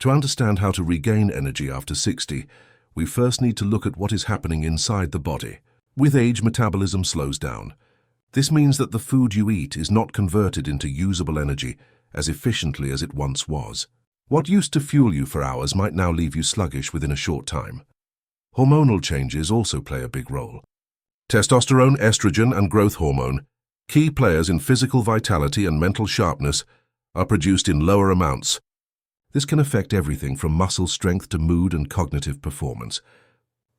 To understand how to regain energy after 60, we first need to look at what is happening inside the body. With age, metabolism slows down. This means that the food you eat is not converted into usable energy as efficiently as it once was. What used to fuel you for hours might now leave you sluggish within a short time. Hormonal changes also play a big role. Testosterone, estrogen, and growth hormone, key players in physical vitality and mental sharpness, are produced in lower amounts. This can affect everything from muscle strength to mood and cognitive performance.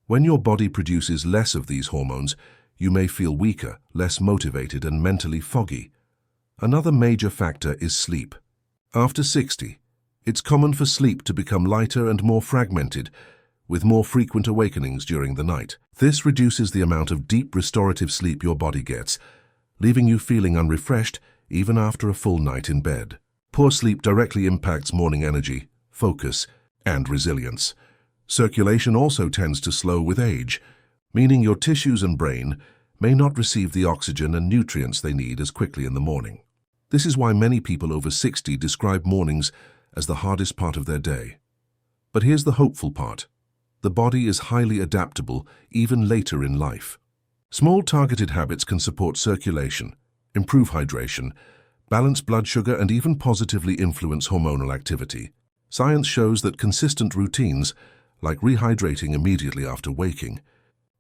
When your body produces less of these hormones, you may feel weaker, less motivated, and mentally foggy. Another major factor is sleep. After 60, it's common for sleep to become lighter and more fragmented, with more frequent awakenings during the night. This reduces the amount of deep restorative sleep your body gets, leaving you feeling unrefreshed even after a full night in bed. Poor sleep directly impacts morning energy, focus, and resilience. Circulation also tends to slow with age, meaning your tissues and brain may not receive the oxygen and nutrients they need as quickly in the morning. This is why many people over 60 describe mornings as the hardest part of their day. But here's the hopeful part. The body is highly adaptable even later in life. Small targeted habits can support circulation, improve hydration, balance blood sugar, and even positively influence hormonal activity. Science shows that consistent routines, like rehydrating immediately after waking,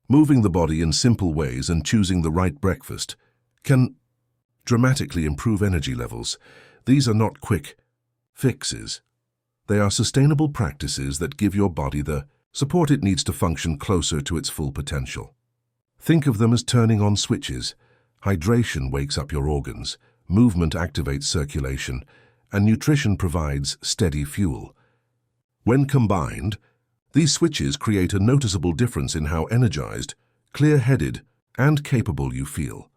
moving the body in simple ways, and choosing the right breakfast, can dramatically improve energy levels. These are not quick fixes. They are sustainable practices that give your body the support it needs to function closer to its full potential. Think of them as turning on switches. Hydration wakes up your organs, movement activates circulation, and nutrition provides steady fuel. When combined, these switches create a noticeable difference in how energized, clear-headed, and capable you feel.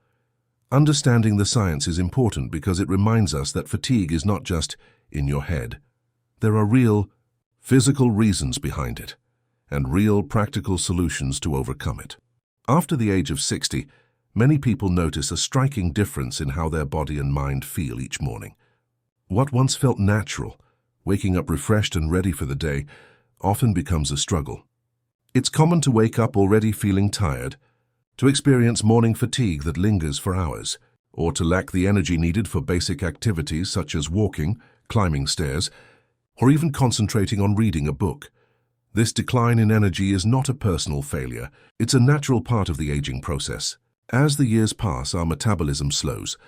Understanding the science is important because it reminds us that fatigue is not just in your head. There are real, physical reasons behind it, and real practical solutions to overcome it. After the age of 60, many people notice a striking difference in how their body and mind feel each morning. What once felt natural, waking up refreshed and ready for the day, often becomes a struggle. It's common to wake up already feeling tired, to experience morning fatigue that lingers for hours, or to lack the energy needed for basic activities such as walking, climbing stairs, or even concentrating on reading a book. This decline in energy is not a personal failure. It's a natural part of the aging process. As the years pass, our metabolism slows,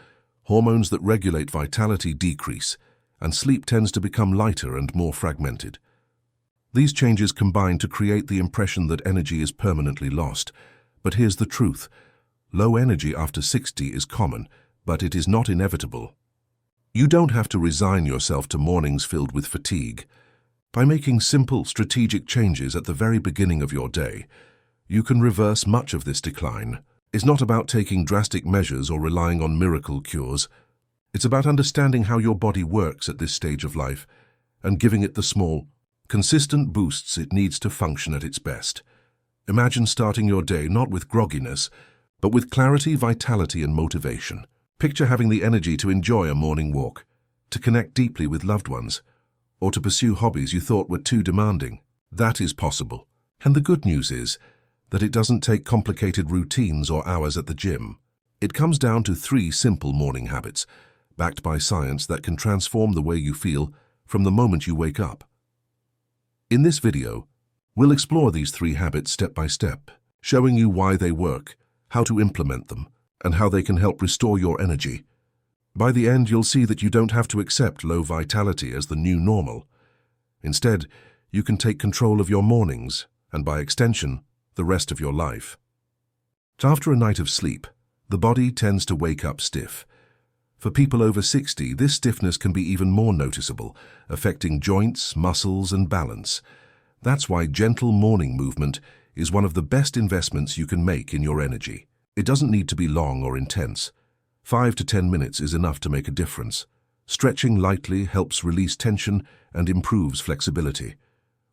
hormones that regulate vitality decrease, and sleep tends to become lighter and more fragmented. These changes combine to create the impression that energy is permanently lost. But here's the truth. Low energy after 60 is common, but it is not inevitable. You don't have to resign yourself to mornings filled with fatigue. By making simple, strategic changes at the very beginning of your day, you can reverse much of this decline. It's not about taking drastic measures or relying on miracle cures. It's about understanding how your body works at this stage of life and giving it the small, consistent boosts it needs to function at its best. Imagine starting your day not with grogginess, but with clarity, vitality, and motivation. Picture having the energy to enjoy a morning walk, to connect deeply with loved ones, or to pursue hobbies you thought were too demanding. That is possible. And the good news is that it doesn't take complicated routines or hours at the gym. It comes down to 3 simple morning habits, backed by science, that can transform the way you feel from the moment you wake up. In this video, we'll explore these 3 habits step by step, showing you why they work, how to implement them, and how they can help restore your energy. By the end, you'll see that you don't have to accept low vitality as the new normal. Instead, you can take control of your mornings, and by extension, the rest of your life. After a night of sleep, the body tends to wake up stiff. For people over 60, this stiffness can be even more noticeable, affecting joints, muscles, and balance. That's why gentle morning movement is one of the best investments you can make in your energy. It doesn't need to be long or intense. 5 to 10 minutes is enough to make a difference. Stretching lightly helps release tension and improves flexibility.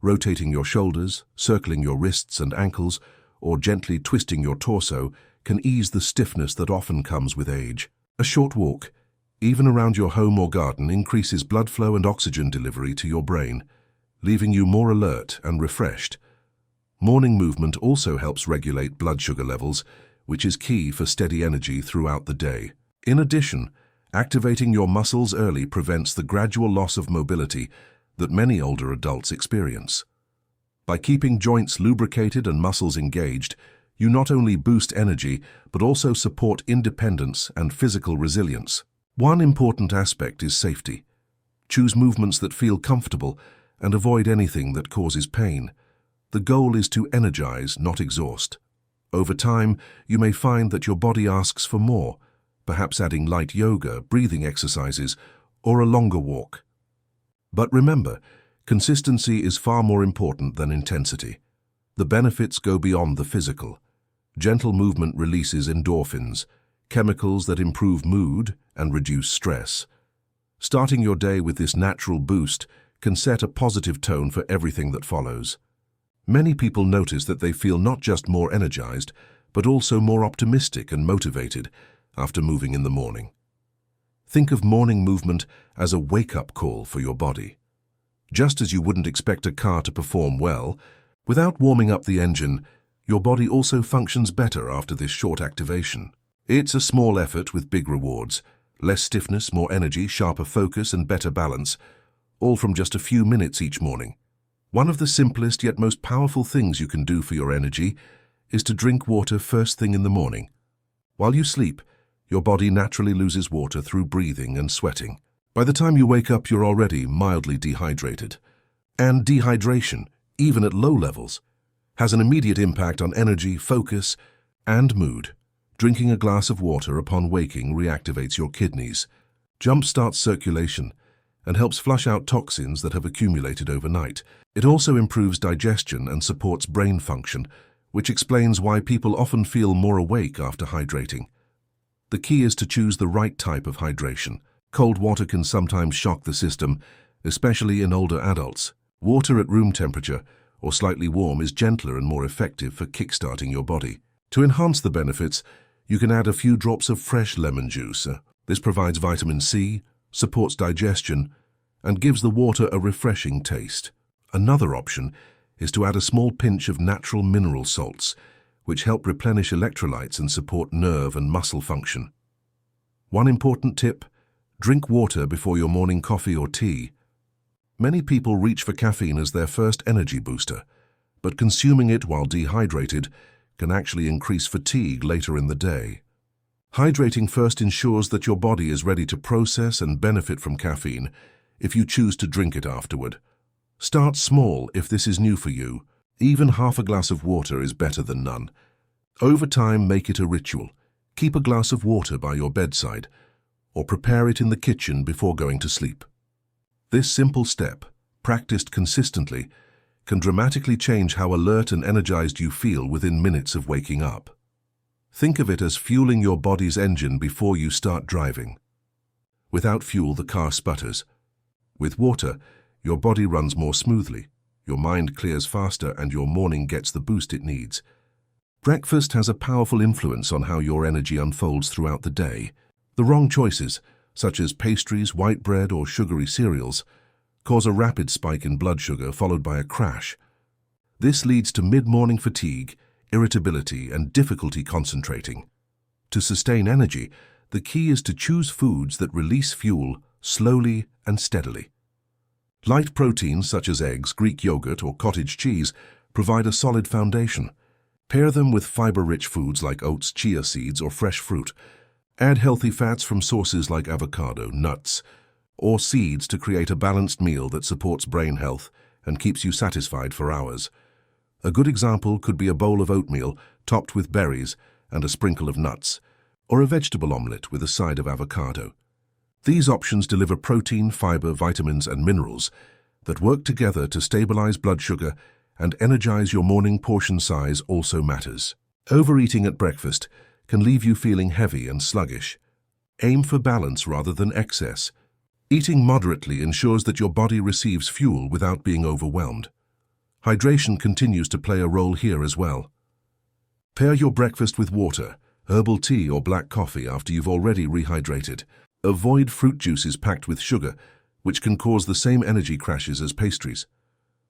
Rotating your shoulders, circling your wrists and ankles, or gently twisting your torso can ease the stiffness that often comes with age. A short walk, even around your home or garden, increases blood flow and oxygen delivery to your brain, leaving you more alert and refreshed. Morning movement also helps regulate blood sugar levels, which is key for steady energy throughout the day. In addition, activating your muscles early prevents the gradual loss of mobility that many older adults experience. By keeping joints lubricated and muscles engaged, you not only boost energy, but also support independence and physical resilience. One important aspect is safety. Choose movements that feel comfortable and avoid anything that causes pain. The goal is to energize, not exhaust. Over time, you may find that your body asks for more, perhaps adding light yoga, breathing exercises, or a longer walk. But remember, consistency is far more important than intensity. The benefits go beyond the physical. Gentle movement releases endorphins, chemicals that improve mood and reduce stress. Starting your day with this natural boost can set a positive tone for everything that follows. Many people notice that they feel not just more energized, but also more optimistic and motivated after moving in the morning. Think of morning movement as a wake-up call for your body. Just as you wouldn't expect a car to perform well, without warming up the engine, your body also functions better after this short activation. It's a small effort with big rewards, less stiffness, more energy, sharper focus, and better balance, all from just a few minutes each morning. One of the simplest yet most powerful things you can do for your energy is to drink water first thing in the morning. While you sleep, your body naturally loses water through breathing and sweating. By the time you wake up, you're already mildly dehydrated. And dehydration, even at low levels, has an immediate impact on energy, focus, and mood. Drinking a glass of water upon waking reactivates your kidneys, jump-starts circulation, and helps flush out toxins that have accumulated overnight. It also improves digestion and supports brain function, which explains why people often feel more awake after hydrating. The key is to choose the right type of hydration. Cold water can sometimes shock the system, especially in older adults. Water at room temperature or slightly warm is gentler and more effective for kickstarting your body. To enhance the benefits, you can add a few drops of fresh lemon juice. This provides vitamin C, supports digestion, and gives the water a refreshing taste. Another option is to add a small pinch of natural mineral salts, which help replenish electrolytes and support nerve and muscle function. One important tip: drink water before your morning coffee or tea. Many people reach for caffeine as their first energy booster, but consuming it while dehydrated can actually increase fatigue later in the day. Hydrating first ensures that your body is ready to process and benefit from caffeine if you choose to drink it afterward. Start small if this is new for you. Even half a glass of water is better than none. Over time, make it a ritual. Keep a glass of water by your bedside, or prepare it in the kitchen before going to sleep. This simple step, practiced consistently, can dramatically change how alert and energized you feel within minutes of waking up. Think of it as fueling your body's engine before you start driving. Without fuel, the car sputters. With water, your body runs more smoothly, your mind clears faster, and your morning gets the boost it needs. Breakfast has a powerful influence on how your energy unfolds throughout the day. The wrong choices, such as pastries, white bread, or sugary cereals, cause a rapid spike in blood sugar followed by a crash. This leads to mid-morning fatigue, irritability, and difficulty concentrating. To sustain energy, the key is to choose foods that release fuel slowly and steadily. Light proteins such as eggs, Greek yogurt, or cottage cheese provide a solid foundation. Pair them with fiber-rich foods like oats, chia seeds, or fresh fruit. Add healthy fats from sources like avocado, nuts, or seeds to create a balanced meal that supports brain health and keeps you satisfied for hours. A good example could be a bowl of oatmeal topped with berries and a sprinkle of nuts, or a vegetable omelette with a side of avocado. These options deliver protein, fiber, vitamins, and minerals that work together to stabilize blood sugar and energize your morning. Portion size also matters. Overeating at breakfast can leave you feeling heavy and sluggish. Aim for balance rather than excess. Eating moderately ensures that your body receives fuel without being overwhelmed. Hydration continues to play a role here as well. Pair your breakfast with water, herbal tea, or black coffee after you've already rehydrated. Avoid fruit juices packed with sugar, which can cause the same energy crashes as pastries.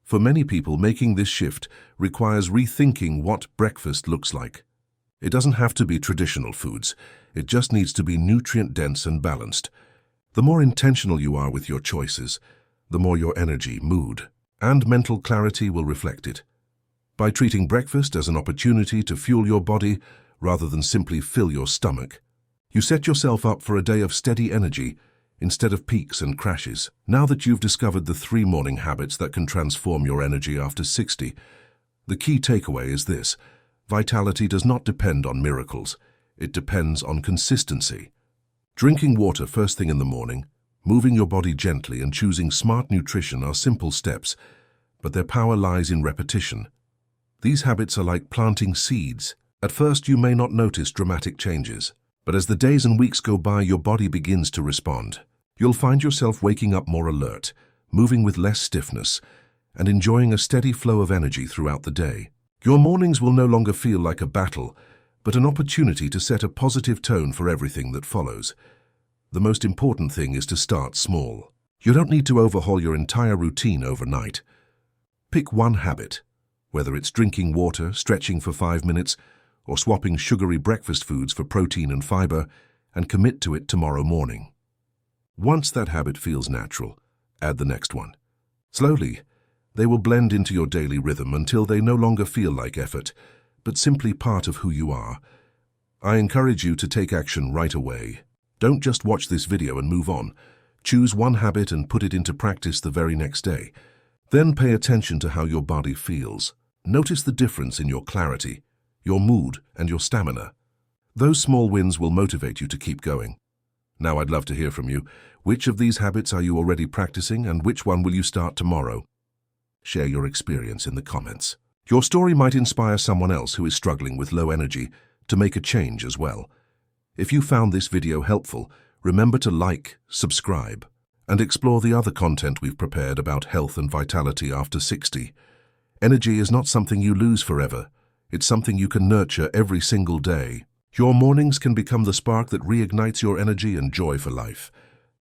For many people, making this shift requires rethinking what breakfast looks like. It doesn't have to be traditional foods. It just needs to be nutrient-dense and balanced. The more intentional you are with your choices, the more your energy, mood, and mental clarity will reflect it. By treating breakfast as an opportunity to fuel your body rather than simply fill your stomach, you set yourself up for a day of steady energy instead of peaks and crashes. Now that you've discovered the 3 morning habits that can transform your energy after 60, the key takeaway is this: vitality does not depend on miracles. It depends on consistency. Drinking water first thing in the morning, moving your body gently, and choosing smart nutrition are simple steps, but their power lies in repetition. These habits are like planting seeds. At first, you may not notice dramatic changes, but as the days and weeks go by, your body begins to respond. You'll find yourself waking up more alert, moving with less stiffness, and enjoying a steady flow of energy throughout the day. Your mornings will no longer feel like a battle, but an opportunity to set a positive tone for everything that follows. The most important thing is to start small. You don't need to overhaul your entire routine overnight. Pick one habit, whether it's drinking water, stretching for 5 minutes, or swapping sugary breakfast foods for protein and fiber, and commit to it tomorrow morning. Once that habit feels natural, add the next one. Slowly, they will blend into your daily rhythm until they no longer feel like effort, but simply part of who you are. I encourage you to take action right away. Don't just watch this video and move on. Choose one habit and put it into practice the very next day. Then pay attention to how your body feels. Notice the difference in your clarity, your mood, and your stamina. Those small wins will motivate you to keep going. Now I'd love to hear from you. Which of these habits are you already practicing, and which one will you start tomorrow? Share your experience in the comments. Your story might inspire someone else who is struggling with low energy to make a change as well. If you found this video helpful, remember to like, subscribe, and explore the other content we've prepared about health and vitality after 60. Energy is not something you lose forever. It's something you can nurture every single day. Your mornings can become the spark that reignites your energy and joy for life.